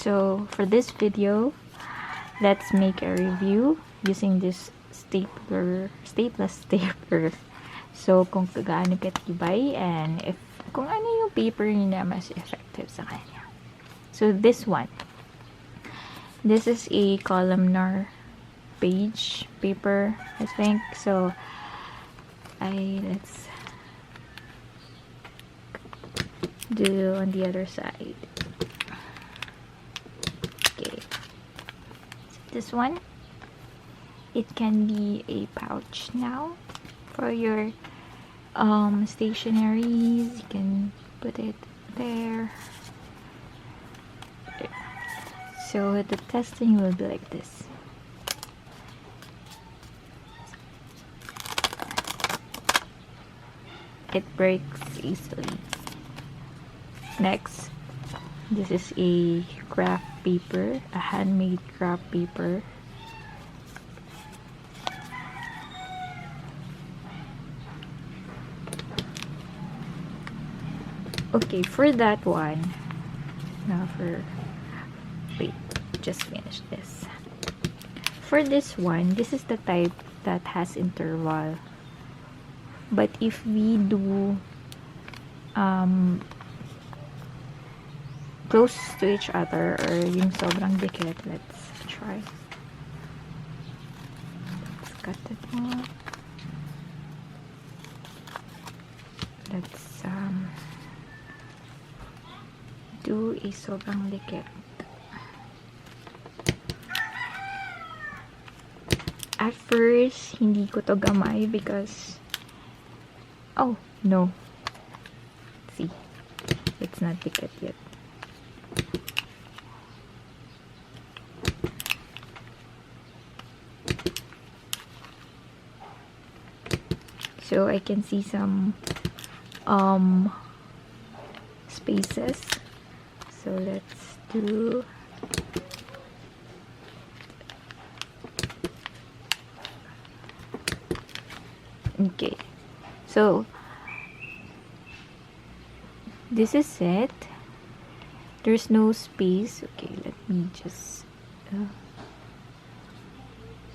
So for this video, let's make a review using this stapler stapler. So kung gaano katibay and if kung ano yung paper na mas effective sa kanya. So this one, this is a columnar page paper, I think. So let's do on the other side. Okay, so this one, it can be a pouch now for your stationaries. You can put it there. So the testing will be like this. It breaks easily. Next, this is a craft paper, a handmade craft paper. Okay, for that one, wait, just finish this. For this one, this is the type that has interval. But if we do close to each other or yung sobrang dikit, let's try. Let's cut it off. Let's do a sobrang dikit. At first, hindi ko to gamay because oh no, see, it's not dikit yet. So I can see some spaces. So let's do okay. So this is it. There's no space. Okay, let me just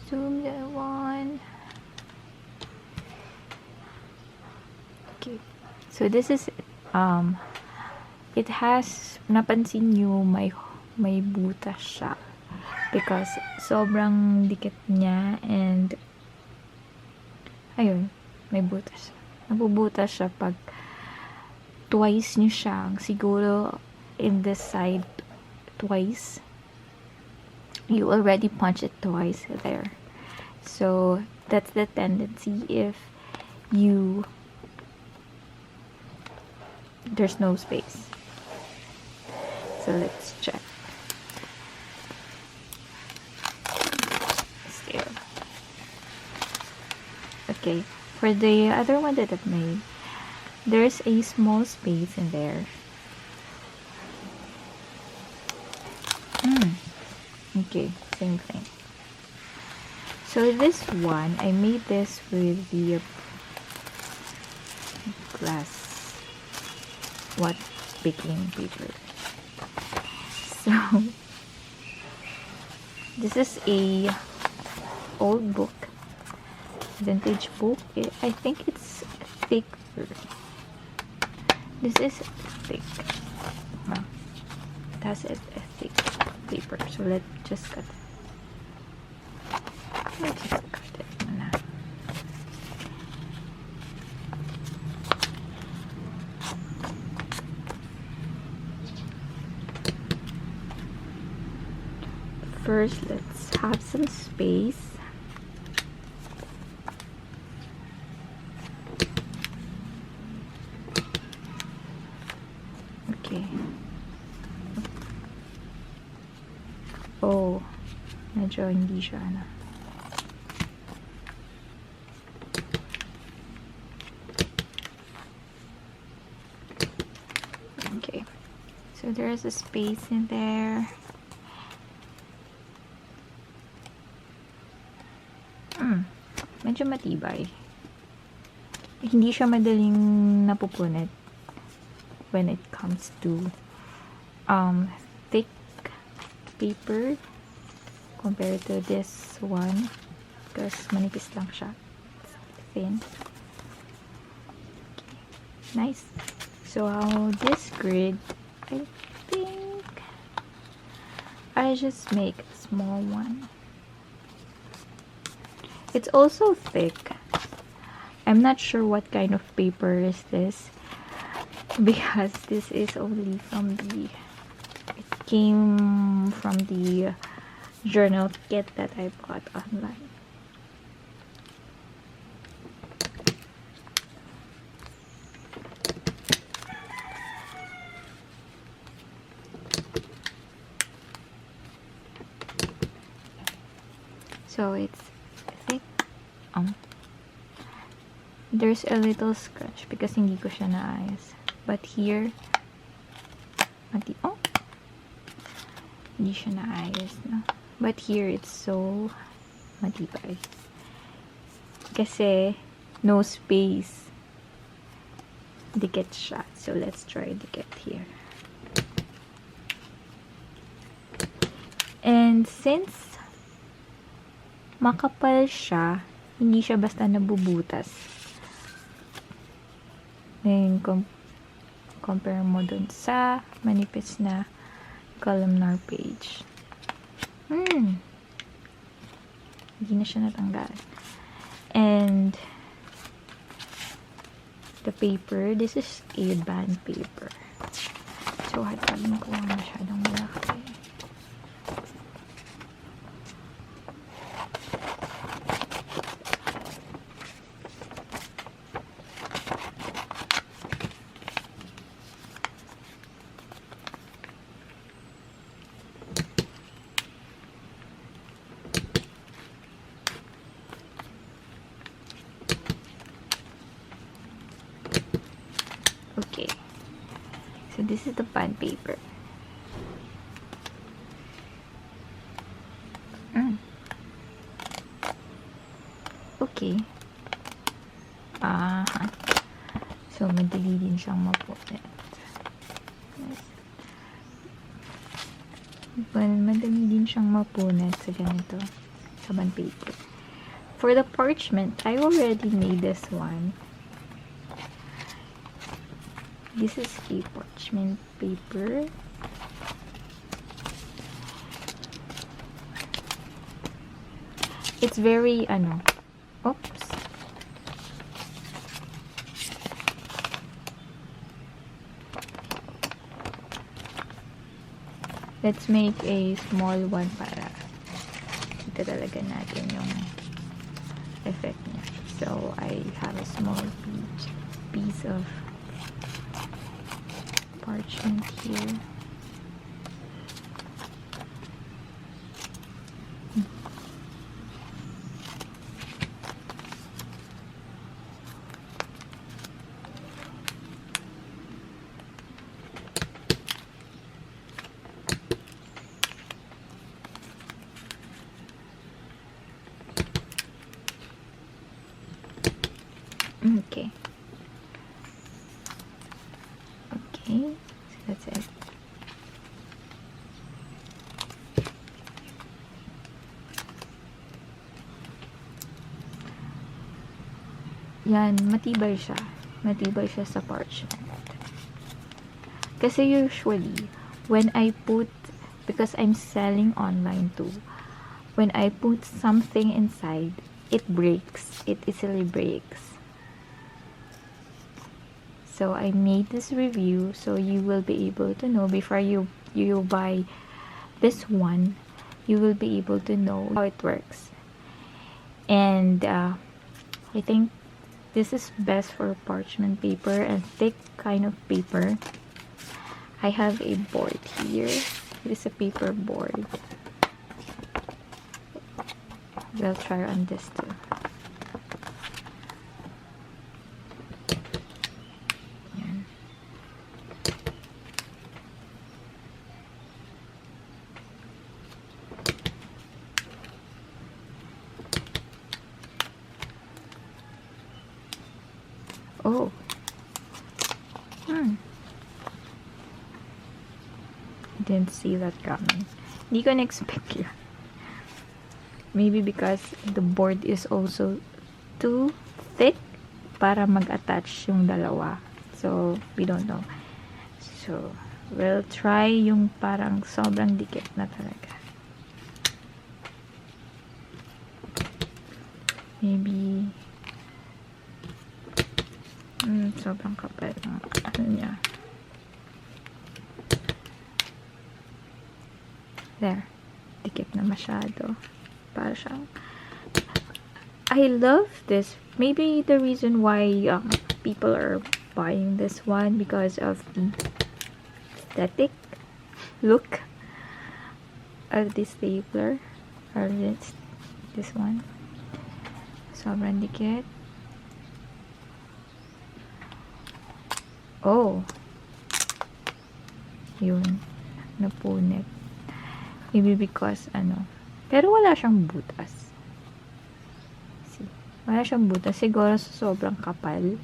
zoom that one. Okay, so this is it. It has, napansin nyo, may butas siya because sobrang dikit niya and ayun, may butas. Nabubutas siya pag twice nyo siyang, siguro in this side twice, you already punch it twice there. So that's the tendency if there's no space. So let's check. Still. Okay, for the other one that I've made, there's a small space in there. Okay, same thing. So this one, I made this with the glass baking paper. So this is a old book, vintage book. I think it's thicker. This is thick. It has a thick paper. So let's just cut it. First, let's have some space. Okay. Oh, medyo hindi siya na. Okay. So there's a space in there. Medyo matibay. Hindi siya madaling napupunit when it comes to thick paper compared to this one because manipis lang siya. It's thin. Okay. Nice. So this grid, I think I just make a small one. It's also thick. I'm not sure what kind of paper is this because this is only from the, it came from the journal kit that I bought online. So it's thick. There's a little scratch because hindi ko siya naayos. But here, hindi siya naayos, no? But here, it's so matibay. Kasi, no space. Dikit siya. So, let's try dikit here. And since makapal siya, hindi siya basta nabubutas. Then, compare mo dun sa manipis na columnar page. Hindi na siya natanggal. And the paper, this is a band paper. So, hatag mo kung masyadong malaki. Okay, so this is the bond paper. Okay. So madali din siyang mapunit. Madali din siyang mapunit sa ganito, sa bond paper. For the parchment, I already made this one. This is a parchment paper. It's very, oops. Let's make a small one para ito talaga natin yung effect niya. So, I have a small piece of parchment here. Okay. Okay, so that's it. Yan, matibay siya. Matibay siya sa parchment. Kasi usually, when I put, because I'm selling online too, when I put something inside, it breaks. It easily breaks. So I made this review so you will be able to know before you buy this one, you will be able to know how it works. And I think this is best for parchment paper and thick kind of paper. I have a board here. It is a paper board. We'll try on this too. Oh. Didn't see that coming. Hindi ko na-expect yun. Maybe because the board is also too thick para mag-attach yung dalawa. So, we don't know. So, we'll try yung parang sobrang dikit na talaga. Maybe sobrang kapal ng ano niya. There. Dikit na masyado. Para siyang I love this. Maybe the reason why people are buying this one because of the aesthetic look of this stapler or this one. Sobrang dikit. Oh. Yun. Napunit. Maybe because pero wala siyang butas. See? Wala siyang butas. Siguro sobrang kapal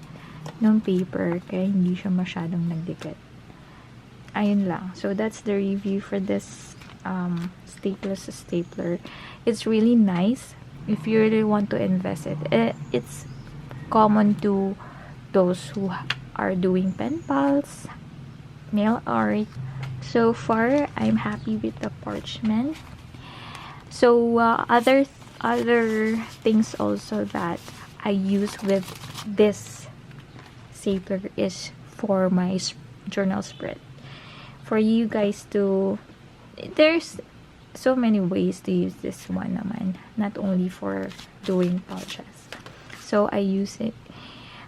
ng paper kaya hindi siya masyadong nagdikit. Ayun lang. So that's the review for this stapleless stapler. It's really nice if you really want to invest it. It's common to those who are doing pen pals, nail art. So far, I'm happy with the parchment. So other things also that I use with this stapler is for my journal spread. For you guys to, there's so many ways to use this one naman, not only for doing pouches. So I use it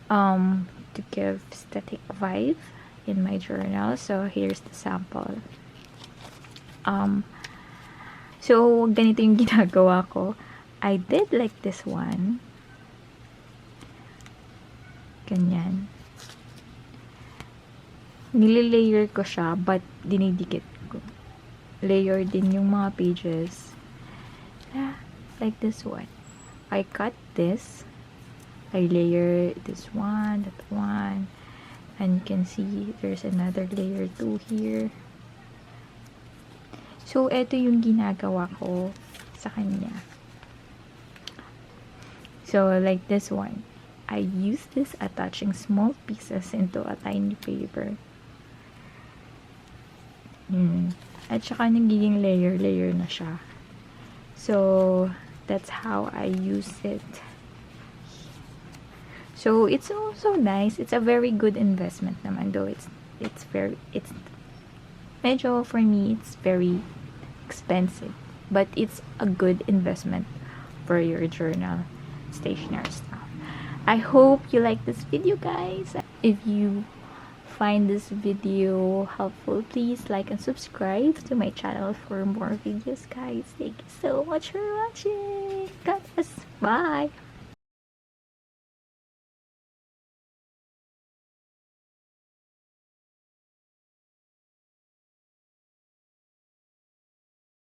to give static vibe in my journal. So here's the sample. So ganito yung ginagawa ko. I did like this one. Ganyan. Nililayer ko siya, but dinidikit ko. Layer din yung mga pages. Like this one. I cut this. I layer this one, that one. And you can see there's another layer too here. So, ito yung ginagawa ko sa kanya. So, like this one. I use this attaching small pieces into a tiny paper. At saka nagiging layer na siya. So, that's how I use it. So, it's also nice. It's a very good investment naman, though it's medyo, for me, it's very expensive. But it's a good investment for your journal stationery stuff. I hope you like this video, guys. If you find this video helpful, please like and subscribe to my channel for more videos, guys. Thank you so much for watching. God bless. Bye.